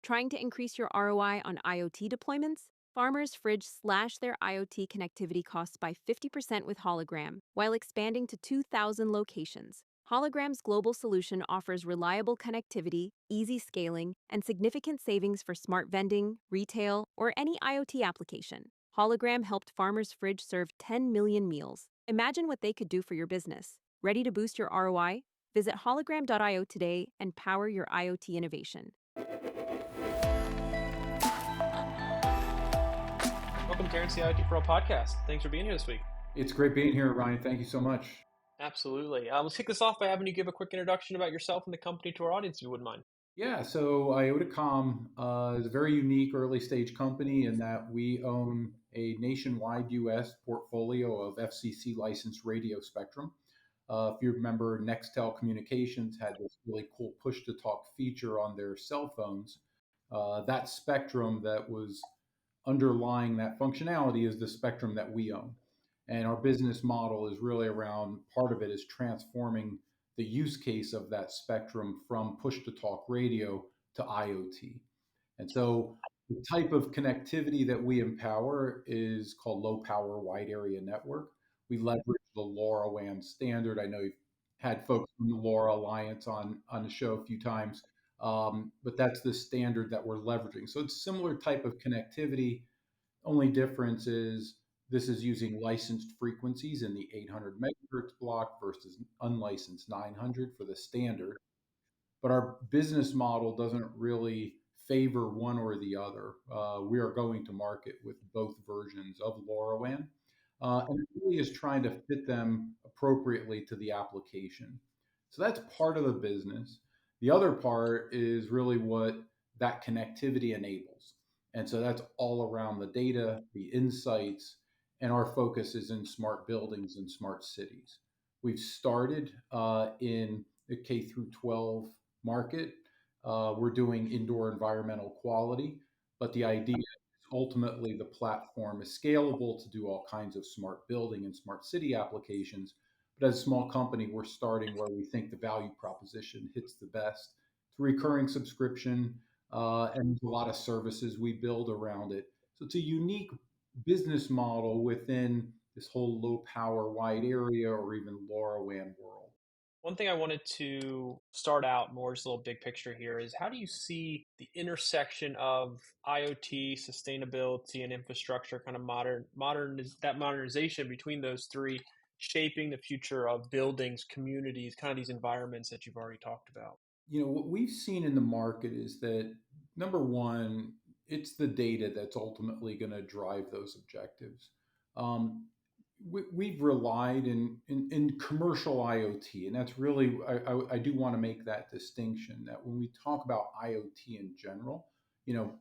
Trying to increase your ROI on IoT deployments? Farmers Fridge slashed their IoT connectivity costs by 50% with Hologram, while expanding to 2,000 locations. Hologram's global solution offers reliable connectivity, easy scaling, and significant savings for smart vending, retail, or any IoT application. Hologram helped Farmers Fridge serve 10 million meals. Imagine what they could do for your business. Ready to boost your ROI? Visit hologram.io today and power your IoT innovation. Welcome, Terrence, the IoT Pro podcast. Thanks for being here this week. It's great being here, Ryan. Thank you so much. Absolutely. Let's kick this off by having you give a quick introduction about yourself and the company to our audience, if you wouldn't mind. Yeah, so IotaComm is a very unique early stage company in that we own a nationwide US portfolio of FCC licensed radio spectrum. If you remember, Nextel Communications had this really cool push to talk feature on their cell phones. That spectrum that was underlying that functionality is the spectrum that we own. And our business model is really around part of it is transforming the use case of that spectrum from push to talk radio to IoT. And so the type of connectivity that we empower is called low power wide area network. We leverage the LoRaWAN standard. I know you've had folks from the LoRa Alliance on the show a few times, but that's the standard that we're leveraging. So it's similar type of connectivity. Only difference is this is using licensed frequencies in the 800 megahertz block versus unlicensed 900 for the standard. But our business model doesn't really favor one or the other. We are going to market with both versions of LoRaWAN, and it really is trying to fit them appropriately to the application. So that's part of the business. The other part is really what that connectivity enables. And so that's all around the data, the insights, and our focus is in smart buildings and smart cities. We've started in the K through 12 market. We're doing indoor environmental quality, but the idea is ultimately the platform is scalable to do all kinds of smart building and smart city applications. But as a small company, we're starting where we think the value proposition hits the best. It's a recurring subscription, and a lot of services we build around it. So it's a unique business model within this whole low power wide area or even LoRaWAN world. One thing I wanted to start out more, just a little big picture here, is how do you see the intersection of IoT, sustainability, and infrastructure, kind of modernization between those three, shaping the future of buildings, communities, kind of these environments that you've already talked about? What we've seen in the market is that number one, it's the data that's ultimately going to drive those objectives. We've relied in commercial IoT, and that's really, I do want to make that distinction that when we talk about IoT in general,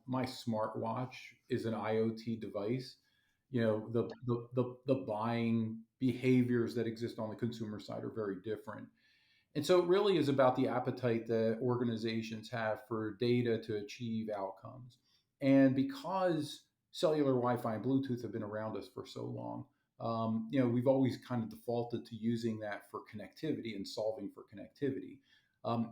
my smartwatch is an IoT device. The buying behaviors that exist on the consumer side are very different. And so it really is about the appetite that organizations have for data to achieve outcomes. And because cellular Wi-Fi and Bluetooth have been around us for so long, we've always kind of defaulted to using that for connectivity and solving for connectivity.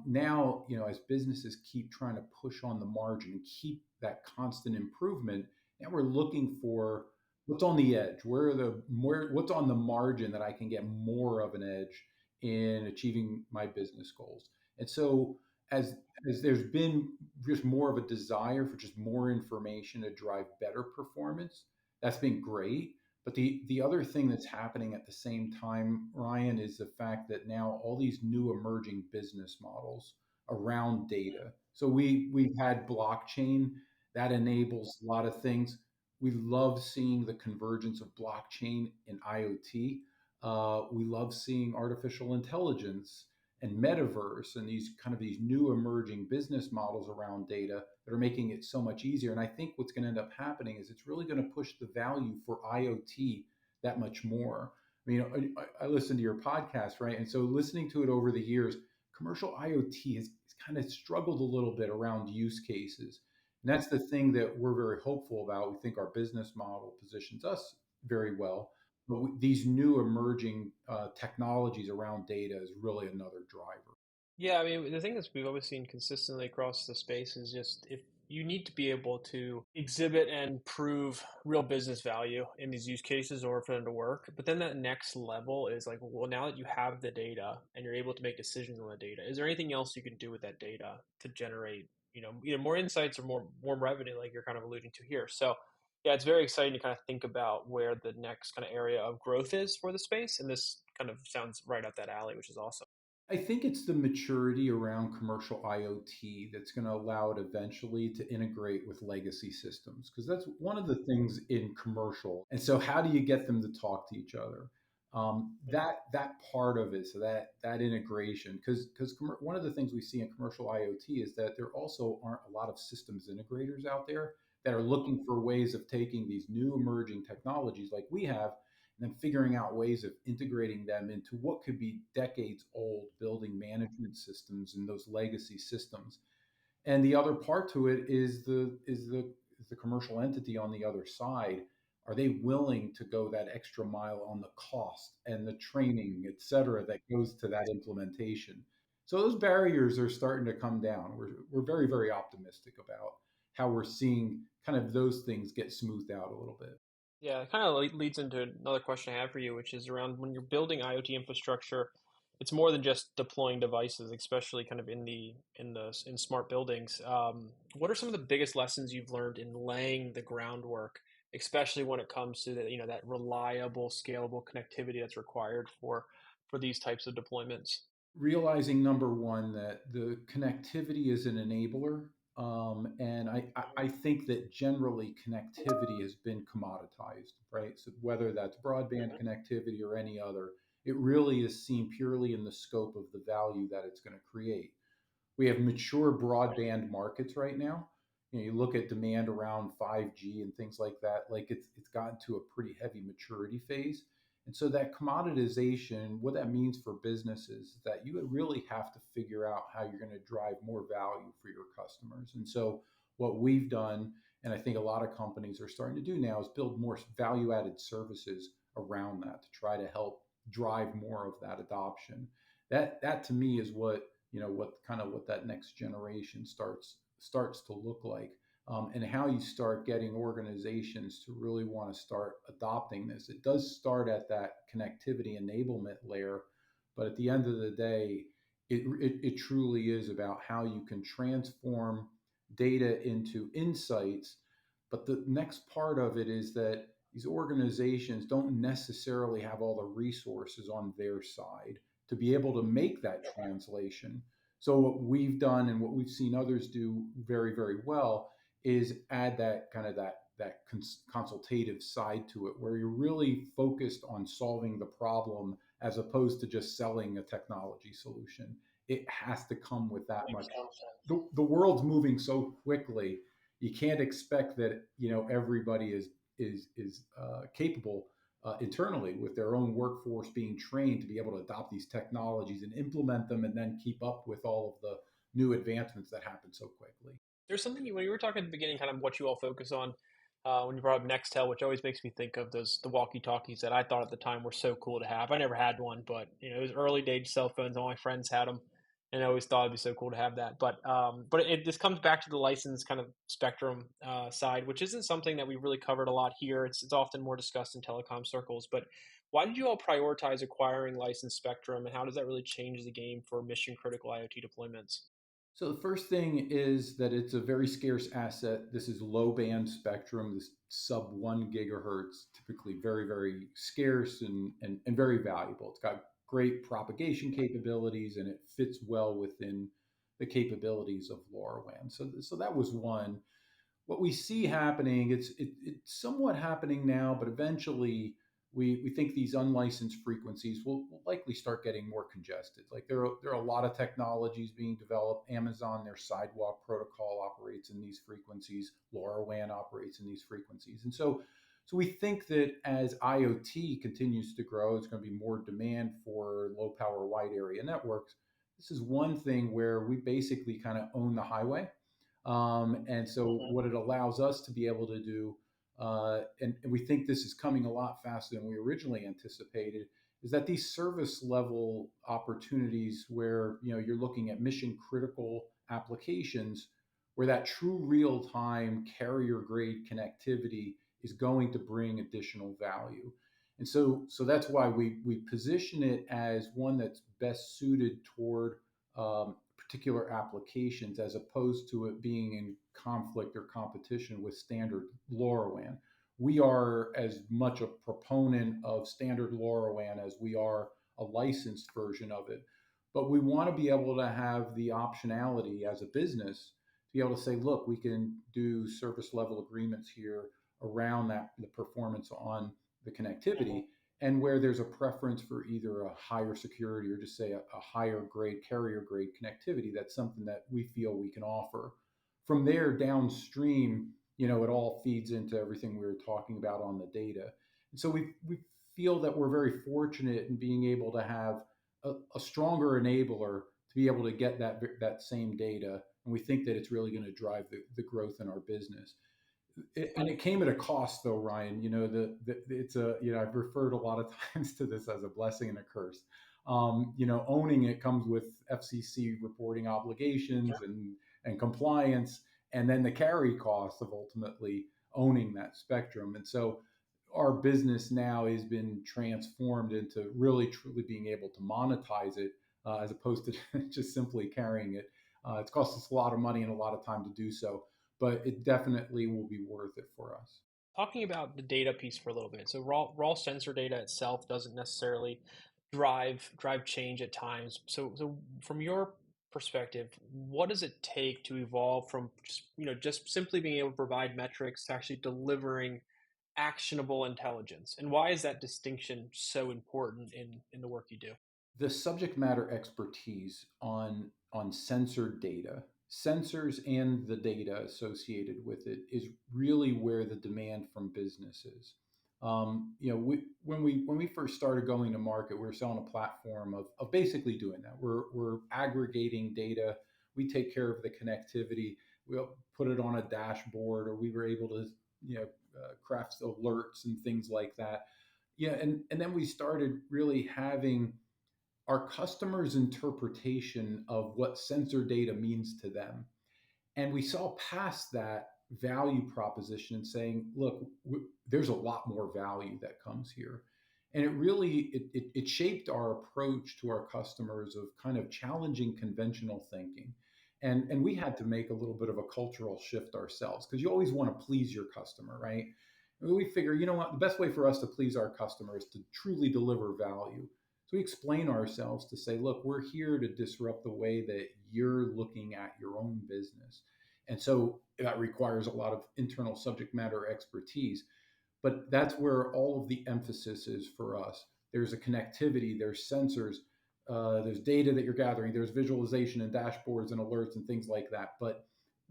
Now, as businesses keep trying to push on the margin and keep that constant improvement, now we're looking for what's on the edge, what's on the margin that I can get more of an edge in achieving my business goals. And so as there's been just more of a desire for just more information to drive better performance, that's been great. But the other thing that's happening at the same time, Ryan, is the fact that now all these new emerging business models around data. So we've had blockchain that enables a lot of things. We love seeing the convergence of blockchain and IoT. We love seeing artificial intelligence and metaverse and these new emerging business models around data that are making it so much easier. And I think what's going to end up happening is it's really going to push the value for IoT that much more. I mean, I listened to your podcast, right? And so listening to it over the years, commercial IoT has kind of struggled a little bit around use cases. And that's the thing that we're very hopeful about. We think our business model positions us very well. But these new emerging technologies around data is really another driver. Yeah, I mean, the thing that we've always seen consistently across the space is just if you need to be able to exhibit and prove real business value in these use cases or for them to work. But then that next level is like, well, now that you have the data and you're able to make decisions on the data, is there anything else you can do with that data to generate, either more insights or more revenue, like you're kind of alluding to here? So yeah, it's very exciting to kind of think about where the next kind of area of growth is for the space. And this kind of sounds right up that alley, which is awesome. I think it's the maturity around commercial IoT that's going to allow it eventually to integrate with legacy systems, because that's one of the things in commercial. And so, how do you get them to talk to each other? That part of it, so that integration, because one of the things we see in commercial IoT is that there also aren't a lot of systems integrators out there that are looking for ways of taking these new emerging technologies like we have and then figuring out ways of integrating them into what could be decades old building management systems and those legacy systems. And the other part to it is the commercial entity on the other side. Are they willing to go that extra mile on the cost and the training, et cetera, that goes to that implementation? So those barriers are starting to come down. We're very, very optimistic about how we're seeing kind of those things get smoothed out a little bit. Yeah, it kind of leads into another question I have for you, which is around when you're building IoT infrastructure, it's more than just deploying devices, especially kind of in smart buildings. What are some of the biggest lessons you've learned in laying the groundwork, especially when it comes to that reliable, scalable connectivity that's required for these types of deployments? Realizing number one that the connectivity is an enabler. And I think that generally connectivity has been commoditized, right? So whether that's broadband Mhm. connectivity or any other, it really is seen purely in the scope of the value that it's going to create. We have mature broadband markets right now. You look at demand around 5G and things like that, like it's gotten to a pretty heavy maturity phase. And so that commoditization, what that means for businesses is that you would really have to figure out how you're going to drive more value for your customers. And so what we've done, and I think a lot of companies are starting to do now, is build more value added services around that to try to help drive more of that adoption. That to me is what that next generation starts to look like, and how you start getting organizations to really want to start adopting this. It does start at that connectivity enablement layer, but at the end of the day, it truly is about how you can transform data into insights. But the next part of it is that these organizations don't necessarily have all the resources on their side to be able to make that translation. So what we've done and what we've seen others do very, very well is add that kind of consultative side to it, where you're really focused on solving the problem as opposed to just selling a technology solution. It has to come with that Makes much. total sense. The world's moving so quickly. You can't expect that everybody is capable internally with their own workforce being trained to be able to adopt these technologies and implement them and then keep up with all of the new advancements that happen so quickly. There's something when you were talking at the beginning, kind of what you all focus on. When you brought up Nextel, which always makes me think of the walkie-talkies that I thought at the time were so cool to have. I never had one, but it was early stage cell phones. All my friends had them, and I always thought it'd be so cool to have that. But this comes back to the license kind of spectrum side, which isn't something that we really covered a lot here. It's often more discussed in telecom circles. But why did you all prioritize acquiring licensed spectrum, and how does that really change the game for mission critical IoT deployments? So the first thing is that it's a very scarce asset. This is low band spectrum, this sub 1 gigahertz, typically very, very scarce and very valuable. It's got great propagation capabilities and it fits well within the capabilities of LoRaWAN. So that was one. What we see happening, it's somewhat happening now, but eventually we think these unlicensed frequencies will likely start getting more congested. Like there are a lot of technologies being developed. Amazon, their Sidewalk protocol operates in these frequencies. LoRaWAN operates in these frequencies. And so we think that as IoT continues to grow, it's going to be more demand for low power wide area networks. This is one thing where we basically kind of own the highway, and so, Mhm. what it allows us to be able to do, and we think this is coming a lot faster than we originally anticipated, is that these service level opportunities where you're looking at mission critical applications, where that true real time carrier grade connectivity is going to bring additional value. And so that's why we position it as one that's best suited toward particular applications, as opposed to it being in conflict or competition with standard LoRaWAN. We are as much a proponent of standard LoRaWAN as we are a licensed version of it. But we want to be able to have the optionality as a business to be able to say, look, we can do service level agreements here around that, the performance on the connectivity, and where there's a preference for either a higher security or just say a higher grade carrier grade connectivity, that's something that we feel we can offer. From there downstream, it all feeds into everything we were talking about on the data. And so we feel that we're very fortunate in being able to have a stronger enabler to be able to get that same data. And we think that it's really going to drive the growth in our business. And it came at a cost, though, Ryan. It's I've referred a lot of times to this as a blessing and a curse. Owning it comes with FCC reporting obligations and compliance, and then the carry cost of ultimately owning that spectrum. And so our business now has been transformed into really truly being able to monetize it, as opposed to just simply carrying it. It's cost us a lot of money and a lot of time to do so, but it definitely will be worth it for us. Talking about the data piece for a little bit. So raw sensor data itself doesn't necessarily drive change at times. So from your perspective, what does it take to evolve from just simply being able to provide metrics to actually delivering actionable intelligence? And why is that distinction so important in the work you do? The subject matter expertise on sensor data, sensors and the data associated with it, is really where the demand from business is. When we first started going to market, we were selling a platform of basically doing that. We're aggregating data. We take care of the connectivity. We'll put it on a dashboard, or we were able to craft alerts and things like that. And then we started really having our customers' interpretation of what sensor data means to them. And we saw past that value proposition and saying, look, there's a lot more value that comes here. And it really, it shaped our approach to our customers of kind of challenging conventional thinking. And we had to make a little bit of a cultural shift ourselves, because you always want to please your customer, right? And we figure, you know what, the best way for us to please our customer is to truly deliver value. So we explain ourselves to say, look, we're here to disrupt the way that you're looking at your own business. And so that requires a lot of internal subject matter expertise. But that's where all of the emphasis is for us. There's a connectivity, there's sensors, there's data that you're gathering, there's visualization and dashboards and alerts and things like that. But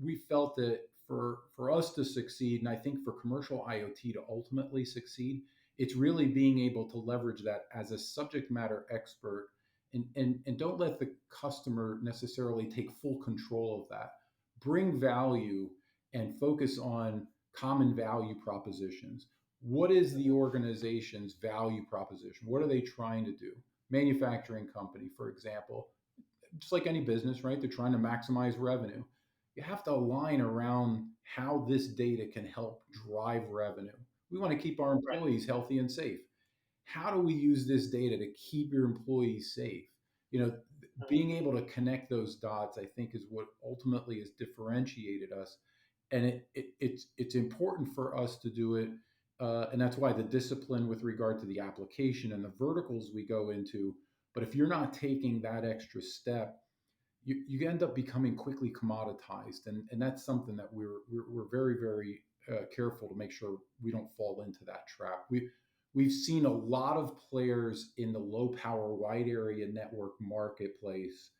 we felt that for us to succeed, and I think for commercial IoT to ultimately succeed, it's really being able to leverage that as a subject matter expert, and don't let the customer necessarily take full control of that. Bring value and focus on common value propositions. What is the organization's value proposition? What are they trying to do? Manufacturing company, for example, just like any business, right? They're trying to maximize revenue. You have to align around how this data can help drive revenue. We want to keep our employees healthy and safe. How do we use this data to keep your employees safe? Being able to connect those dots, I think, is what ultimately has differentiated us. And it's important for us to do it. And that's why the discipline with regard to the application and the verticals we go into. But if you're not taking that extra step, you end up becoming quickly commoditized. And that's something that we're very, very careful to make sure we don't fall into that trap. We've seen a lot of players in the low power wide area network marketplace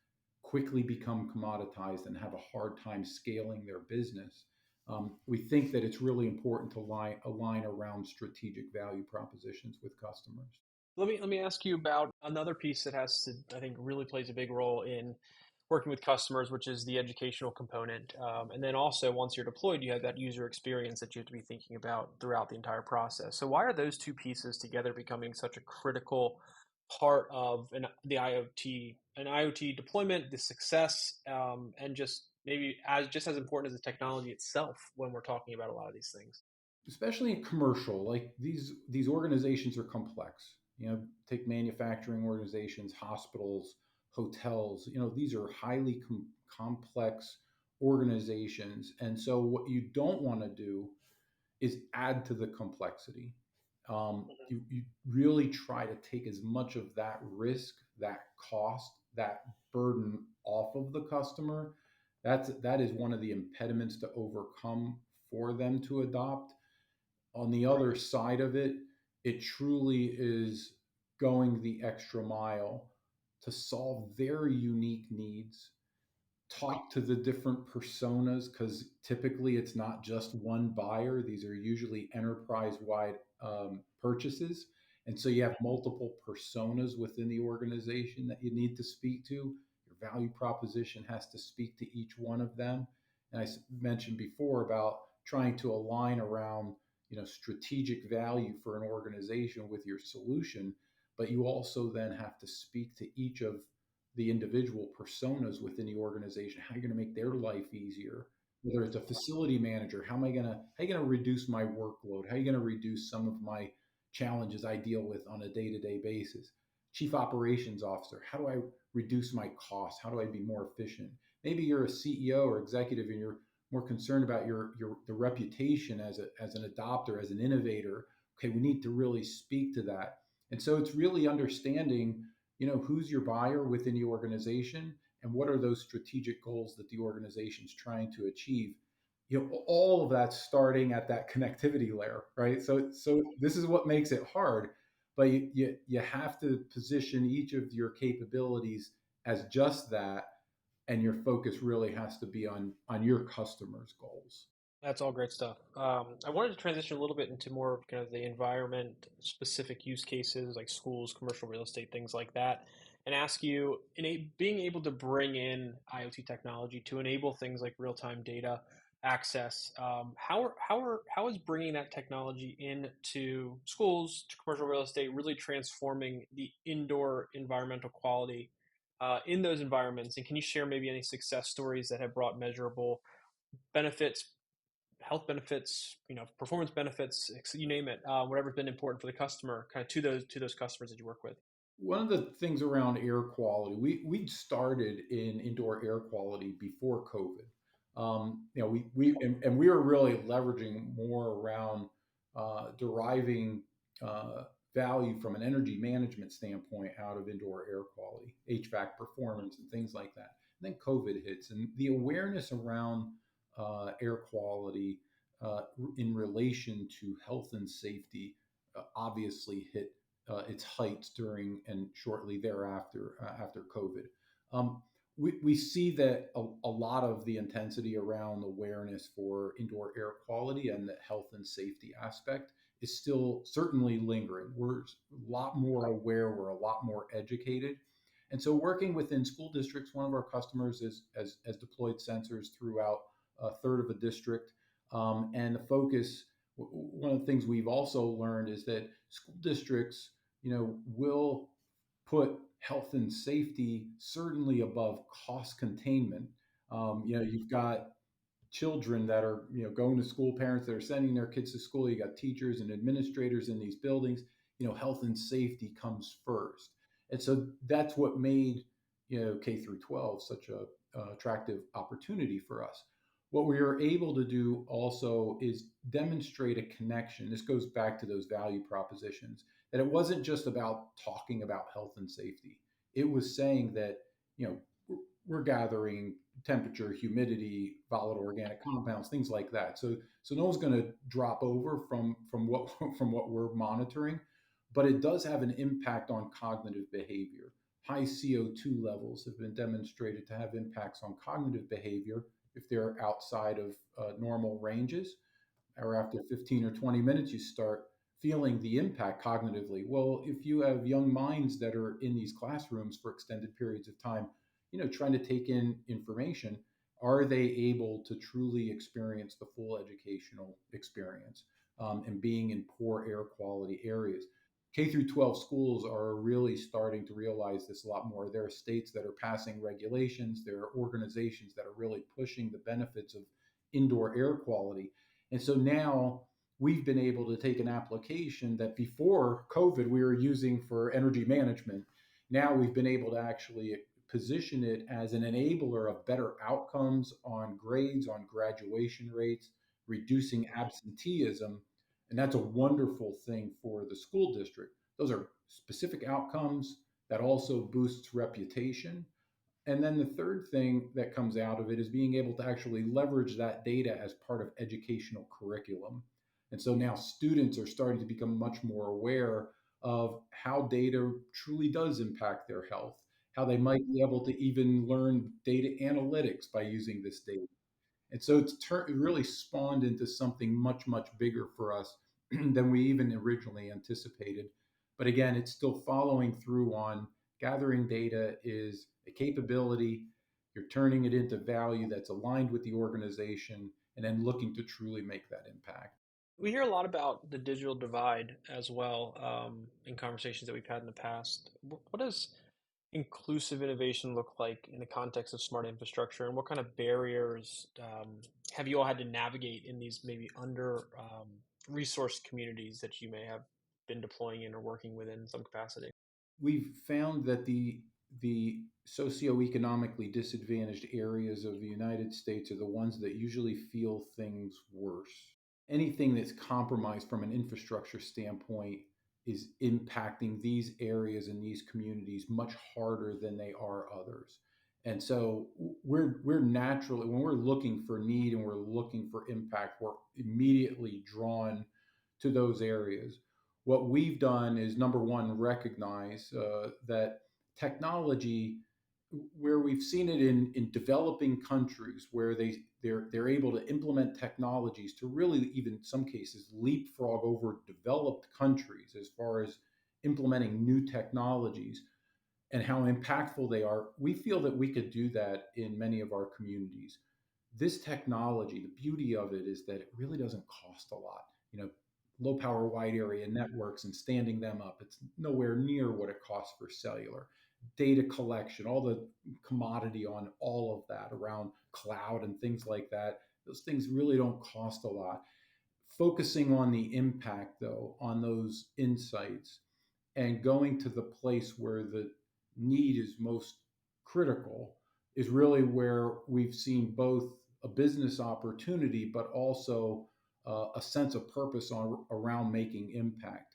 quickly become commoditized and have a hard time scaling their business. We think that it's really important to align around strategic value propositions with customers. Let me ask you about another piece that has to, I think, really plays a big role in working with customers, which is the educational component. And then also, once you're deployed, you have that user experience that you have to be thinking about throughout the entire process. So why are those two pieces together becoming such a critical part of an IoT deployment, the success, and just maybe as just as important as the technology itself when we're talking about a lot of these things. Especially in commercial, like these organizations are complex. Take manufacturing organizations, hospitals, hotels. These are highly complex organizations, and so what you don't want to do is add to the complexity. You really try to take as much of that risk, that cost, that burden off of the customer. That is one of the impediments to overcome for them to adopt. On the other side of it, it truly is going the extra mile to solve their unique needs, talk to the different personas, because typically it's not just one buyer. These are usually enterprise wide purchases. And so you have multiple personas within the organization that you need to speak to. Your value proposition has to speak to each one of them. And I mentioned before about trying to align around strategic value for an organization with your solution, but you also then have to speak to each of the individual personas within the organization. How are you going to make their life easier? Whether it's a facility manager, how are you going to reduce my workload? How are you going to reduce some of my challenges I deal with on a day-to-day basis? Chief operations officer, how do I reduce my costs? How do I be more efficient? Maybe you're a CEO or executive and you're more concerned about your the reputation as an adopter, as an innovator. Okay, we need to really speak to that. And so it's really understanding who's your buyer within the organization and what are those strategic goals that the organization's trying to achieve. All of that starting at that connectivity layer, right? So this is what makes it hard, but you have to position each of your capabilities as just that, and your focus really has to be on your customers' goals. That's all great stuff. I wanted to transition a little bit into more of kind of the environment specific use cases like schools, commercial real estate, things like that, and ask you, being able to bring in IoT technology to enable things like real time data access, how is bringing that technology into schools to commercial real estate really transforming the indoor environmental quality in those environments? And can you share maybe any success stories that have brought measurable benefits, health benefits, performance benefits, you name it, whatever's been important for the customer, kind of to those customers that you work with? One of the things around air quality, we started in indoor air quality before COVID. We were really leveraging more around deriving uh, value from an energy management standpoint out of indoor air quality, HVAC performance, and things like that. And then COVID hits, and the awareness around air quality in relation to health and safety obviously hit its heights during and shortly thereafter, after COVID. We see that a lot of the intensity around awareness for indoor air quality and the health and safety aspect is still certainly lingering. We're a lot more aware, we're a lot more educated. And so, working within school districts, one of our customers has deployed sensors throughout a third of a district. And the focus, one of the things we've also learned is that school districts, will put health and safety certainly above cost containment. You've got children that are going to school, parents that are sending their kids to school. You got teachers and administrators in these buildings. Health and safety comes first, and so that's what made K through 12 such a attractive opportunity for us. What we were able to do also is demonstrate a connection. This goes back to those value propositions, that it wasn't just about talking about health and safety. It was saying that we're gathering temperature, humidity, volatile organic compounds, things like that. So no one's going to drop over from what from what we're monitoring, but it does have an impact on cognitive behavior. High CO2 levels have been demonstrated to have impacts on cognitive behavior if they're outside of normal ranges, or after 15 or 20 minutes, you start feeling the impact cognitively. Well, if you have young minds that are in these classrooms for extended periods of time, trying to take in information, are they able to truly experience the full educational experience and being in poor air quality areas? K through 12 schools are really starting to realize this a lot more. There are states that are passing regulations, there are organizations that are really pushing the benefits of indoor air quality. And so now we've been able to take an application that before COVID we were using for energy management. Now we've been able to actually position it as an enabler of better outcomes on grades, on graduation rates, reducing absenteeism. And that's a wonderful thing for the school district. Those are specific outcomes that also boosts reputation. And then the third thing that comes out of it is being able to actually leverage that data as part of educational curriculum. And so now students are starting to become much more aware of how data truly does impact their health, how they might be able to even learn data analytics by using this data. And so it really spawned into something much, much bigger for us than we even originally anticipated. But again, it's still following through on gathering data is a capability. You're turning it into value that's aligned with the organization and then looking to truly make that impact. We hear a lot about the digital divide as well in conversations that we've had in the past. What does inclusive innovation look like in the context of smart infrastructure, and what kind of barriers have you all had to navigate in these maybe under resourced communities that you may have been deploying in or working within in some capacity? We've found that the socioeconomically disadvantaged areas of the United States are the ones that usually feel things worse. Anything that's compromised from an infrastructure standpoint is impacting these areas and these communities much harder than they are others. And so we're naturally, when we're looking for need and we're looking for impact, we're immediately drawn to those areas. What we've done is number one, recognize that technology, where we've seen it in developing countries where they're able to implement technologies to really, even in some cases, leapfrog over developed countries as far as implementing new technologies and how impactful they are. We feel that we could do that in many of our communities. This technology, the beauty of it is that it really doesn't cost a lot. Low power wide area networks and standing them up, it's nowhere near what it costs for cellular. Data collection, all the commodity on all of that around cloud and things like that, those things really don't cost a lot. Focusing on the impact, though, on those insights and going to the place where the need is most critical is really where we've seen both a business opportunity, but also a sense of purpose around making impact.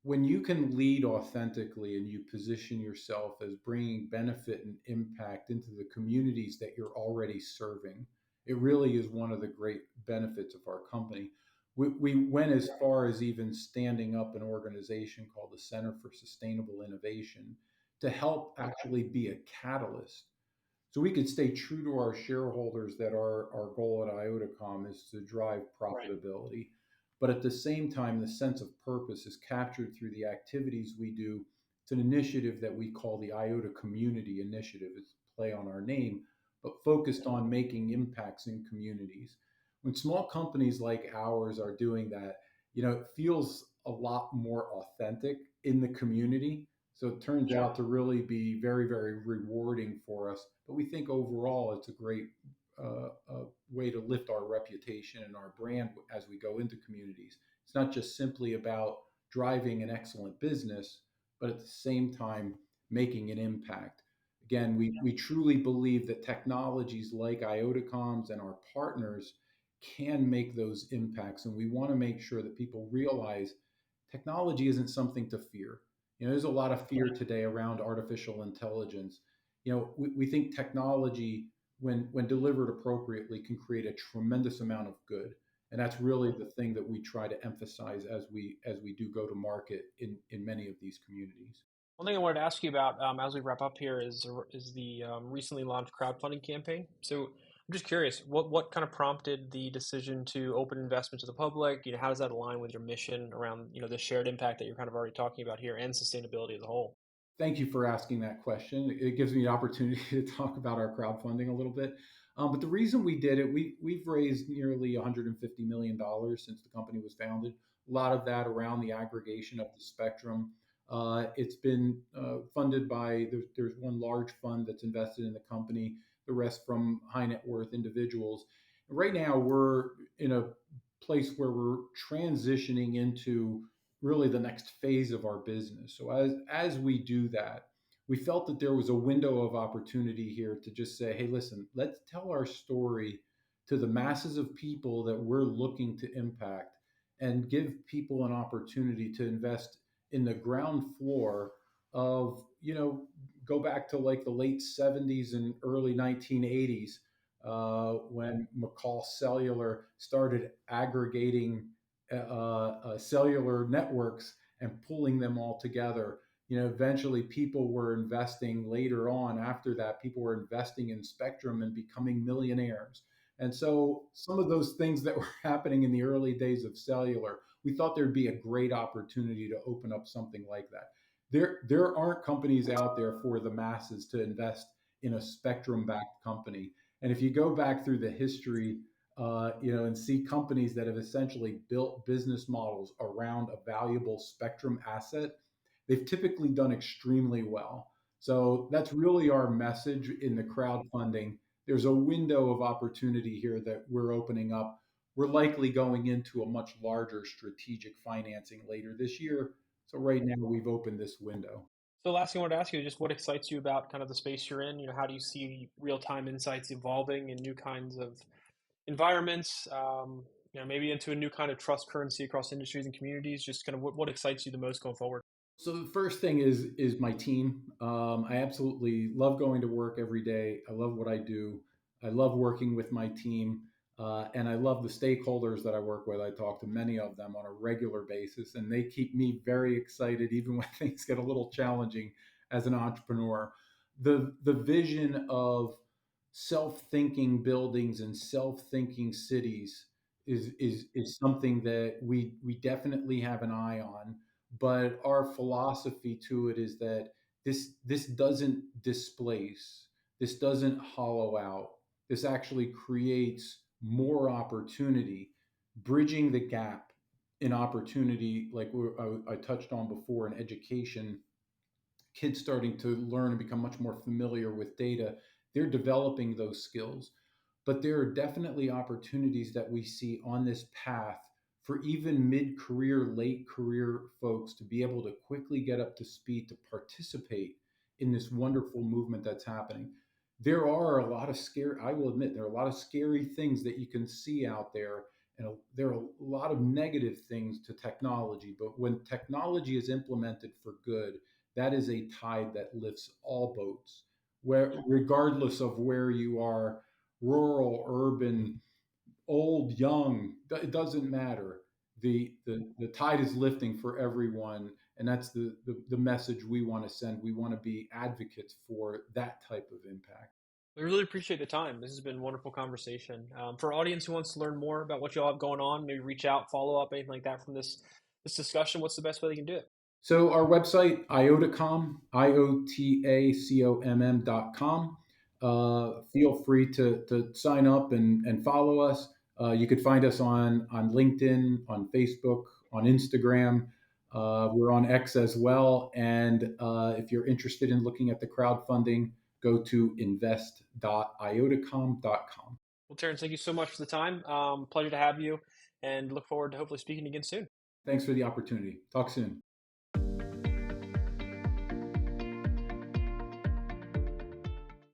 When you can lead authentically and you position yourself as bringing benefit and impact into the communities that you're already serving, it really is one of the great benefits of our company. We went as far as even standing up an organization called the Center for Sustainable Innovation to help actually be a catalyst. So we could stay true to our shareholders that our goal at IotaComm is to drive Right. profitability. But at the same time, the sense of purpose is captured through the activities we do. It's an initiative that we call the IOTA Community Initiative. It's a play on our name, but focused on making impacts in communities. When small companies like ours are doing that, it feels a lot more authentic in the community. So it turns out to really be very, very rewarding for us. But we think overall it's a great way to lift our reputation and our brand as we go into communities. It's not just simply about driving an excellent business, but at the same time making an impact. Again, we truly believe that technologies like IotaComm's and our partners can make those impacts. And we want to make sure that people realize technology isn't something to fear. There's a lot of fear today around artificial intelligence. We think technology, when delivered appropriately, can create a tremendous amount of good, and that's really the thing that we try to emphasize as we do go to market in many of these communities. One thing I wanted to ask you about as we wrap up here is the recently launched crowdfunding campaign. So I'm just curious, what kind of prompted the decision to open investment to the public? How does that align with your mission around the shared impact that you're kind of already talking about here and sustainability as a whole? Thank you for asking that question. It gives me an opportunity to talk about our crowdfunding a little bit. But the reason we did it, we've raised nearly $150 million since the company was founded. A lot of that around the aggregation of the spectrum. It's been funded by there's one large fund that's invested in the company, the rest from high net worth individuals. Right now, we're in a place where we're transitioning into really the next phase of our business. So as we do that, we felt that there was a window of opportunity here to just say, hey, listen, let's tell our story to the masses of people that we're looking to impact and give people an opportunity to invest in the ground floor of, go back to like the late 70s and early 1980s, when McCall Cellular started aggregating cellular networks and pulling them all together. Eventually people were investing later on after that, people were investing in spectrum and becoming millionaires. And so some of those things that were happening in the early days of cellular, we thought there'd be a great opportunity to open up something like that. There aren't companies out there for the masses to invest in a spectrum backed company. And if you go back through the history, and see companies that have essentially built business models around a valuable spectrum asset, they've typically done extremely well. So that's really our message in the crowdfunding. There's a window of opportunity here that we're opening up. We're likely going into a much larger strategic financing later this year. So right now we've opened this window. So last thing I wanted to ask you is just what excites you about kind of the space you're in? How do you see real-time insights evolving in new kinds of environments? Maybe into a new kind of trust currency across industries and communities. Just kind of what excites you the most going forward? So the first thing is my team. I absolutely love going to work every day. I love what I do. I love working with my team, and I love the stakeholders that I work with. I talk to many of them on a regular basis, and they keep me very excited, even when things get a little challenging as an entrepreneur. The vision of self-thinking buildings and self-thinking cities is something that we definitely have an eye on, but our philosophy to it is that this doesn't displace, this doesn't hollow out, this actually creates more opportunity, bridging the gap in opportunity, like I touched on before, in education. Kids starting to learn and become much more familiar with data, they're developing those skills. But there are definitely opportunities that we see on this path for even mid career, late career folks to be able to quickly get up to speed to participate in this wonderful movement that's happening. There are a lot of scary, I will admit, there are a lot of scary things that you can see out there. And there are a lot of negative things to technology. But when technology is implemented for good, that is a tide that lifts all boats, where regardless of where you are, rural, urban, old, young, it doesn't matter. The tide is lifting for everyone, and that's the message we want to send. We want to be advocates for that type of impact. We really appreciate the time. This has been a wonderful conversation. For our audience who wants to learn more about what you all have going on, maybe reach out, follow up, anything like that from this discussion, what's the best way they can do it? So our website, IotaComm, IotaComm.com. Feel free to sign up and follow us. You could find us on LinkedIn, on Facebook, on Instagram. We're on X as well. And if you're interested in looking at the crowdfunding, go to invest.iotacom.com. Well, Terrence, thank you so much for the time. Pleasure to have you, and look forward to hopefully speaking again soon. Thanks for the opportunity. Talk soon.